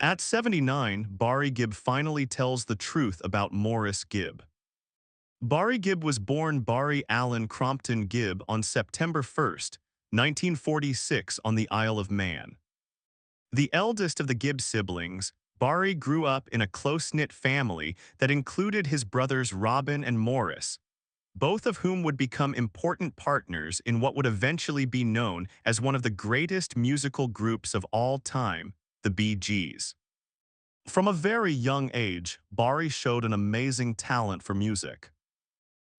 At 79, Barry Gibb finally tells the truth about Maurice Gibb. Barry Gibb was born Barry Allen Crompton Gibb on September 1st, 1946 on the Isle of Man. The eldest of the Gibb siblings, Barry grew up in a close-knit family that included his brothers Robin and Maurice, both of whom would become important partners in what would eventually be known as one of the greatest musical groups of all time, the Bee Gees. From a very young age, Barry showed an amazing talent for music.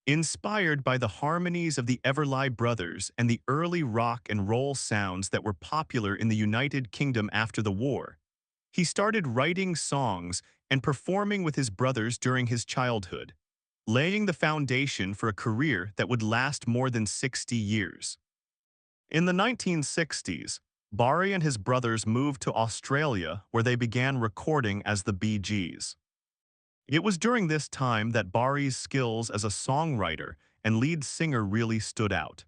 Inspired by the harmonies of the Everly Brothers and the early rock and roll sounds that were popular in the United Kingdom after the war, he started writing songs and performing with his brothers during his childhood, laying the foundation for a career that would last more than 60 years. In the 1960s, Barry and his brothers moved to Australia where they began recording as the Bee Gees. It was during this time that Barry's skills as a songwriter and lead singer really stood out.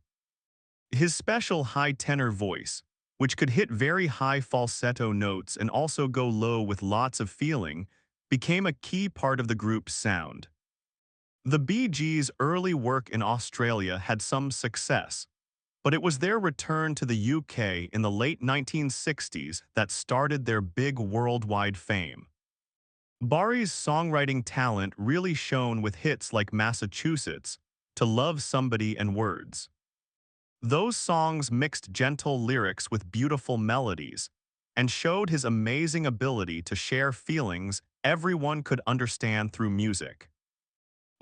His special high tenor voice, which could hit very high falsetto notes and also go low with lots of feeling, became a key part of the group's sound. The Bee Gees' early work in Australia had some success, but it was their return to the UK in the late 1960s that started their big worldwide fame. Barry's songwriting talent really shone with hits like Massachusetts, To Love Somebody and Words. Those songs mixed gentle lyrics with beautiful melodies and showed his amazing ability to share feelings everyone could understand through music.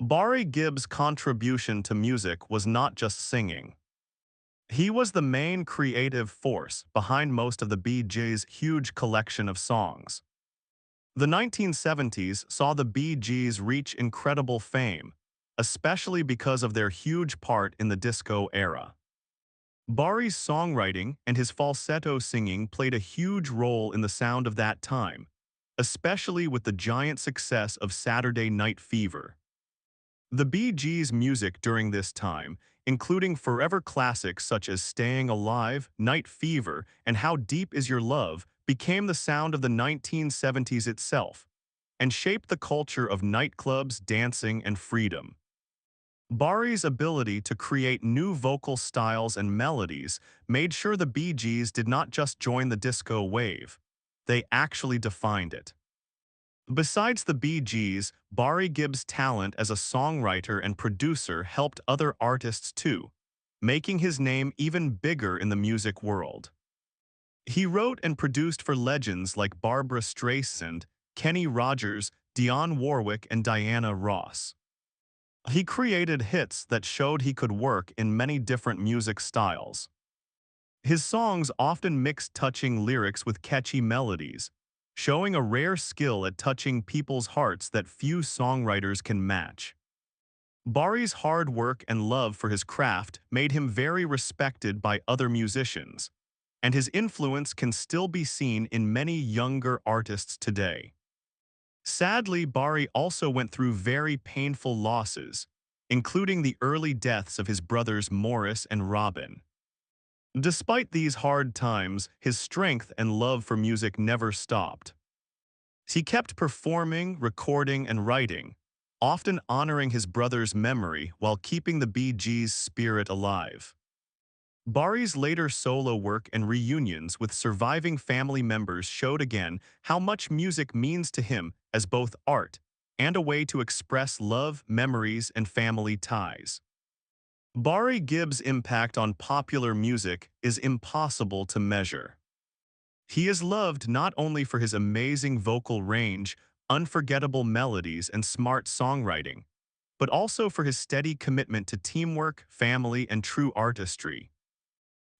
Barry Gibb's contribution to music was not just singing. He was the main creative force behind most of the Bee Gees' huge collection of songs. The 1970s saw the Bee Gees reach incredible fame, especially because of their huge part in the disco era. Barry's songwriting and his falsetto singing played a huge role in the sound of that time, especially with the giant success of Saturday Night Fever. The Bee Gees' music during this time, including forever classics such as Staying Alive, Night Fever, and How Deep Is Your Love, became the sound of the 1970s itself, and shaped the culture of nightclubs, dancing, and freedom. Barry's ability to create new vocal styles and melodies made sure the Bee Gees did not just join the disco wave, they actually defined it. Besides the Bee Gees, Barry Gibb's talent as a songwriter and producer helped other artists too, making his name even bigger in the music world. He wrote and produced for legends like Barbra Streisand, Kenny Rogers, Dionne Warwick, and Diana Ross. He created hits that showed he could work in many different music styles. His songs often mixed touching lyrics with catchy melodies, showing a rare skill at touching people's hearts that few songwriters can match. Barry's hard work and love for his craft made him very respected by other musicians, and his influence can still be seen in many younger artists today. Sadly, Barry also went through very painful losses, including the early deaths of his brothers Maurice and Robin. Despite these hard times, his strength and love for music never stopped. He kept performing, recording, and writing, often honoring his brother's memory while keeping the Bee Gees' spirit alive. Barry's later solo work and reunions with surviving family members showed again how much music means to him as both art and a way to express love, memories, and family ties. Barry Gibb's impact on popular music is impossible to measure. He is loved not only for his amazing vocal range, unforgettable melodies, and smart songwriting, but also for his steady commitment to teamwork, family, and true artistry.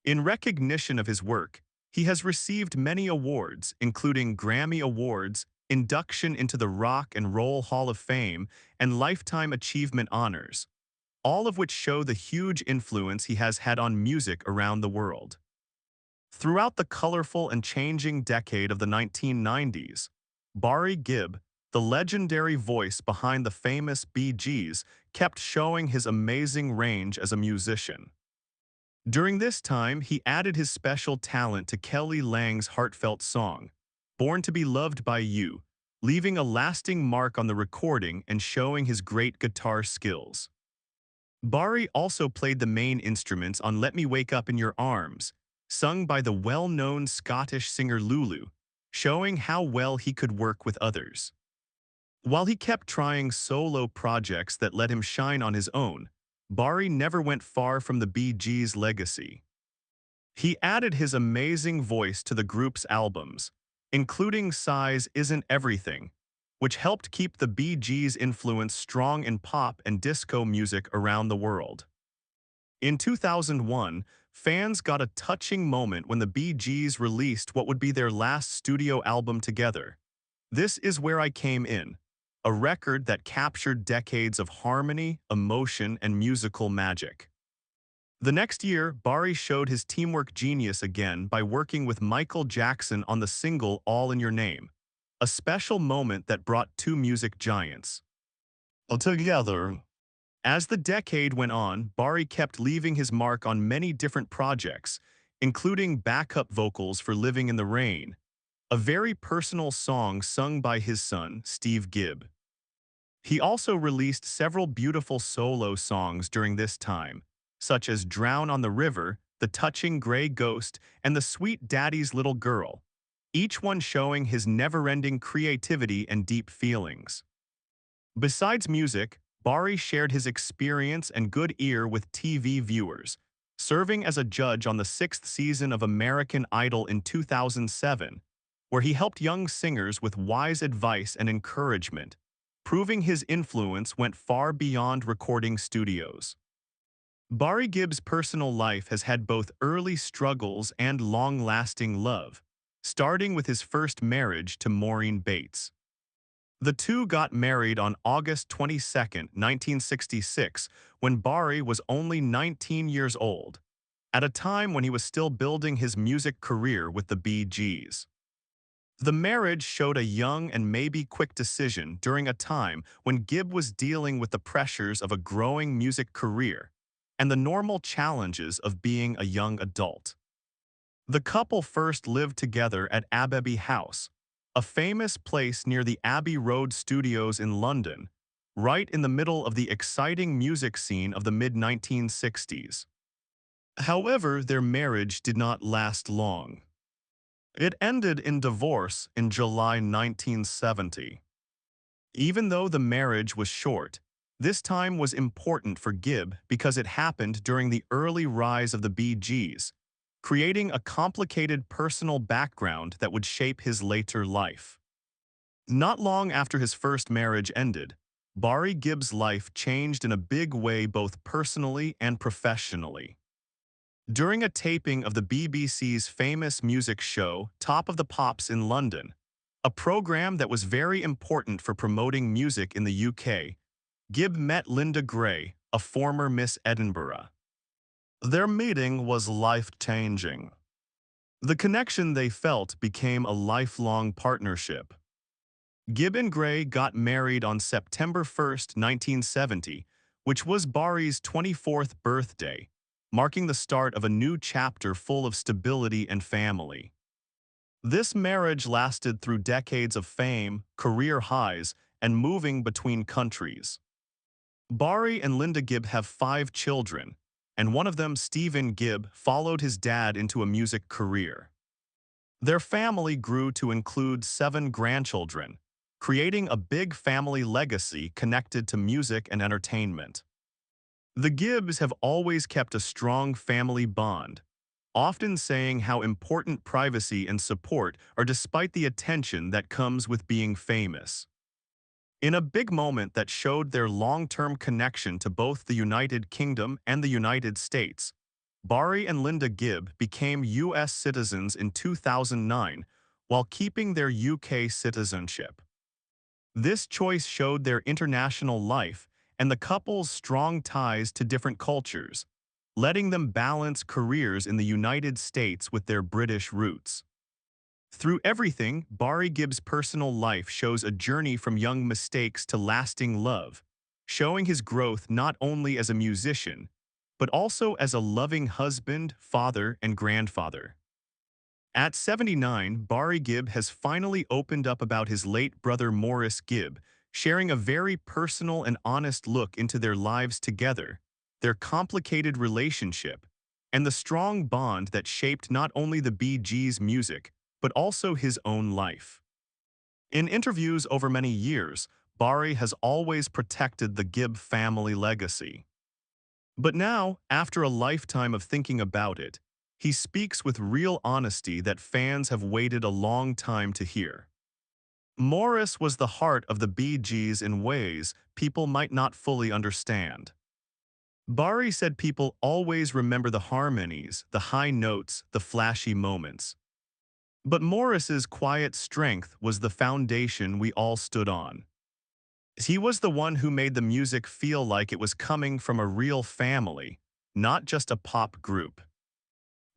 In recognition of his work, he has received many awards, including Grammy Awards, induction into the Rock and Roll Hall of Fame, and Lifetime Achievement Honors, all of which show the huge influence he has had on music around the world. Throughout the colorful and changing decade of the 1990s, Barry Gibb, the legendary voice behind the famous Bee Gees, kept showing his amazing range as a musician. During this time, he added his special talent to Kelly Lang's heartfelt song, Born to be Loved by You, leaving a lasting mark on the recording and showing his great guitar skills. Barry also played the main instruments on Let Me Wake Up in Your Arms, sung by the well-known Scottish singer Lulu, showing how well he could work with others. While he kept trying solo projects that let him shine on his own, Barry never went far from the Bee Gees' legacy. He added his amazing voice to the group's albums, including Size Isn't Everything, which helped keep the Bee Gees' influence strong in pop and disco music around the world. In 2001, fans got a touching moment when the Bee Gees released what would be their last studio album together. This Is Where I Came In, a record that captured decades of harmony, emotion, and musical magic. The next year, Barry showed his teamwork genius again by working with Michael Jackson on the single All in Your Name, a special moment that brought two music giants together. As the decade went on, Barry kept leaving his mark on many different projects, including backup vocals for Living in the Rain, a very personal song sung by his son, Steve Gibb. He also released several beautiful solo songs during this time, such as Drown on the River, The Touching Gray Ghost, and The Sweet Daddy's Little Girl, each one showing his never-ending creativity and deep feelings. Besides music, Barry shared his experience and good ear with TV viewers, serving as a judge on the 6th season of American Idol in 2007, where he helped young singers with wise advice and encouragement, proving his influence went far beyond recording studios. Barry Gibb's personal life has had both early struggles and long-lasting love, starting with his first marriage to Maureen Bates. The two got married on August 22, 1966, when Barry was only 19 years old, at a time when he was still building his music career with the Bee Gees. The marriage showed a young and maybe quick decision during a time when Gibb was dealing with the pressures of a growing music career and the normal challenges of being a young adult. The couple first lived together at Abbey House, a famous place near the Abbey Road Studios in London, right in the middle of the exciting music scene of the mid-1960s. However, their marriage did not last long. It ended in divorce in July 1970. Even though the marriage was short, this time was important for Gibb because it happened during the early rise of the Bee Gees, creating a complicated personal background that would shape his later life. Not long after his first marriage ended, Barry Gibb's life changed in a big way both personally and professionally. During a taping of the BBC's famous music show Top of the Pops in London, a program that was very important for promoting music in the UK, Gibb met Linda Gray, a former Miss Edinburgh. Their meeting was life-changing. The connection they felt became a lifelong partnership. Gibb and Gray got married on September 1, 1970, which was Barry's 24th birthday, marking the start of a new chapter full of stability and family. This marriage lasted through decades of fame, career highs, and moving between countries. Barry and Linda Gibb have 5 children, and one of them, Stephen Gibb, followed his dad into a music career. Their family grew to include 7 grandchildren, creating a big family legacy connected to music and entertainment. The Gibbs have always kept a strong family bond, often saying how important privacy and support are despite the attention that comes with being famous. In a big moment that showed their long-term connection to both the United Kingdom and the United States, Barry and Linda Gibb became U.S. citizens in 2009 while keeping their UK citizenship. This choice showed their international life and the couple's strong ties to different cultures, letting them balance careers in the United States with their British roots. Through everything, Barry Gibb's personal life shows a journey from young mistakes to lasting love, showing his growth not only as a musician, but also as a loving husband, father, and grandfather. At 79, Barry Gibb has finally opened up about his late brother Maurice Gibb, sharing a very personal and honest look into their lives together, their complicated relationship, and the strong bond that shaped not only the Bee Gees' music, but also his own life. In interviews over many years, Barry has always protected the Gibb family legacy. But now, after a lifetime of thinking about it, he speaks with real honesty that fans have waited a long time to hear. Morris was the heart of the Bee Gees in ways people might not fully understand. Barry said people always remember the harmonies, the high notes, the flashy moments. But Morris's quiet strength was the foundation we all stood on. He was the one who made the music feel like it was coming from a real family, not just a pop group.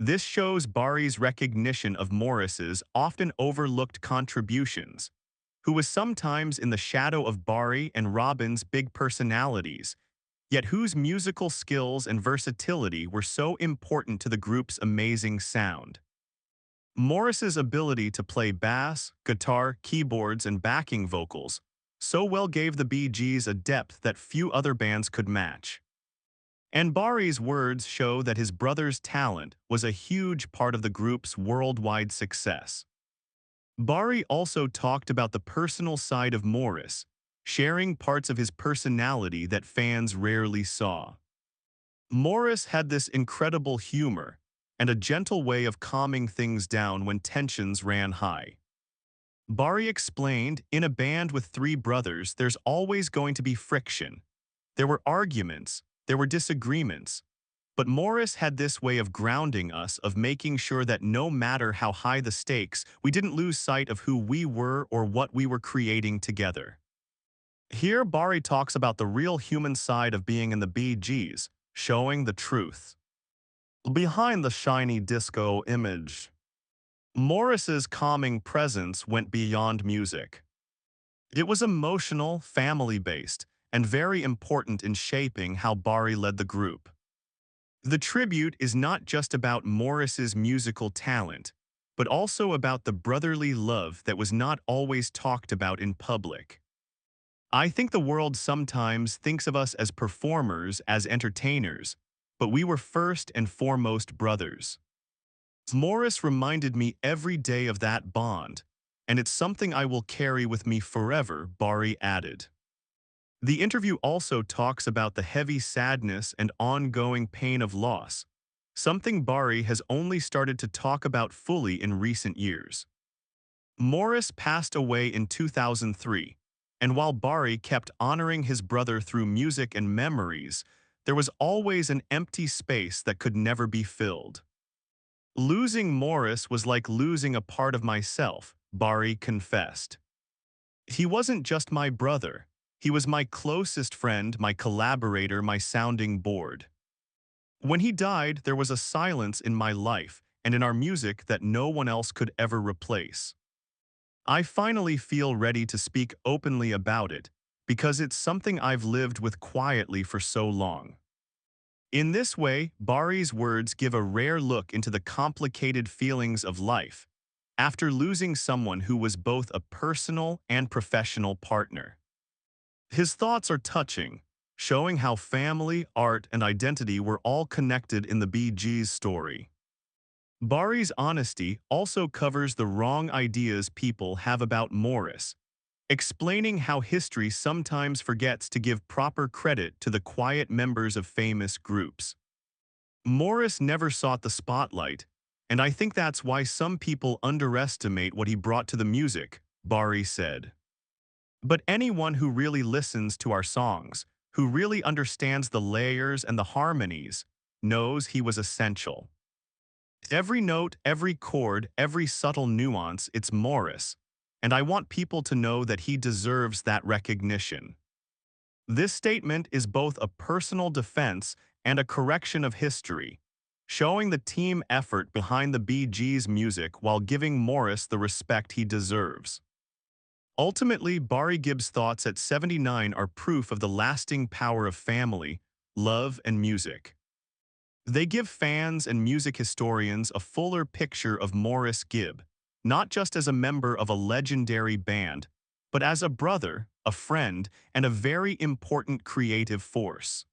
This shows Barry's recognition of Morris's often overlooked contributions, who was sometimes in the shadow of Barry and Robin's big personalities, yet whose musical skills and versatility were so important to the group's amazing sound. Morris's ability to play bass, guitar, keyboards, and backing vocals so well gave the Bee Gees a depth that few other bands could match. And Barry's words show that his brother's talent was a huge part of the group's worldwide success. Barry also talked about the personal side of Morris, sharing parts of his personality that fans rarely saw. Morris had this incredible humor and a gentle way of calming things down when tensions ran high. Barry explained, in a band with three brothers, there's always going to be friction. There were arguments, there were disagreements, but Morris had this way of grounding us, of making sure that no matter how high the stakes, we didn't lose sight of who we were or what we were creating together. Here, Barry talks about the real human side of being in the Bee Gees, showing the truth behind the shiny disco image. Morris's calming presence went beyond music. It was emotional, family-based, and very important in shaping how Barry led the group. The tribute is not just about Morris's musical talent, but also about the brotherly love that was not always talked about in public. I think the world sometimes thinks of us as performers, as entertainers, but we were first and foremost brothers. Morris reminded me every day of that bond, and it's something I will carry with me forever, Barry added. The interview also talks about the heavy sadness and ongoing pain of loss, something Barry has only started to talk about fully in recent years. Morris passed away in 2003, and while Barry kept honoring his brother through music and memories, there was always an empty space that could never be filled. Losing Morris was like losing a part of myself, Barry confessed. He wasn't just my brother. He was my closest friend, my collaborator, my sounding board. When he died, there was a silence in my life and in our music that no one else could ever replace. I finally feel ready to speak openly about it because it's something I've lived with quietly for so long. In this way, Barry's words give a rare look into the complicated feelings of life after losing someone who was both a personal and professional partner. His thoughts are touching, showing how family, art, and identity were all connected in the Bee Gees' story. Barry's honesty also covers the wrong ideas people have about Morris, explaining how history sometimes forgets to give proper credit to the quiet members of famous groups. Morris never sought the spotlight, and I think that's why some people underestimate what he brought to the music, Barry said. But anyone who really listens to our songs, who really understands the layers and the harmonies, knows he was essential. Every note, every chord, every subtle nuance, it's Morris, and I want people to know that he deserves that recognition. This statement is both a personal defense and a correction of history, showing the team effort behind the Bee Gees' music while giving Morris the respect he deserves. Ultimately, Barry Gibb's thoughts at 79 are proof of the lasting power of family, love, and music. They give fans and music historians a fuller picture of Maurice Gibb, not just as a member of a legendary band, but as a brother, a friend, and a very important creative force.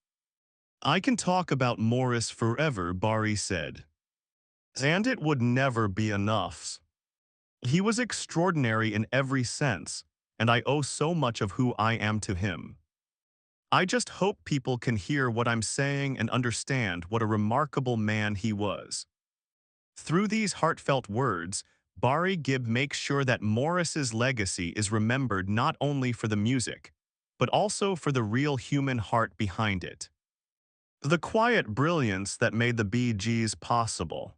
I can talk about Maurice forever, Barry said. And it would never be enough. He was extraordinary in every sense, and I owe so much of who I am to him. I just hope people can hear what I'm saying and understand what a remarkable man he was. Through these heartfelt words, Barry Gibb makes sure that Maurice's legacy is remembered not only for the music, but also for the real human heart behind it. The quiet brilliance that made the Bee Gees possible.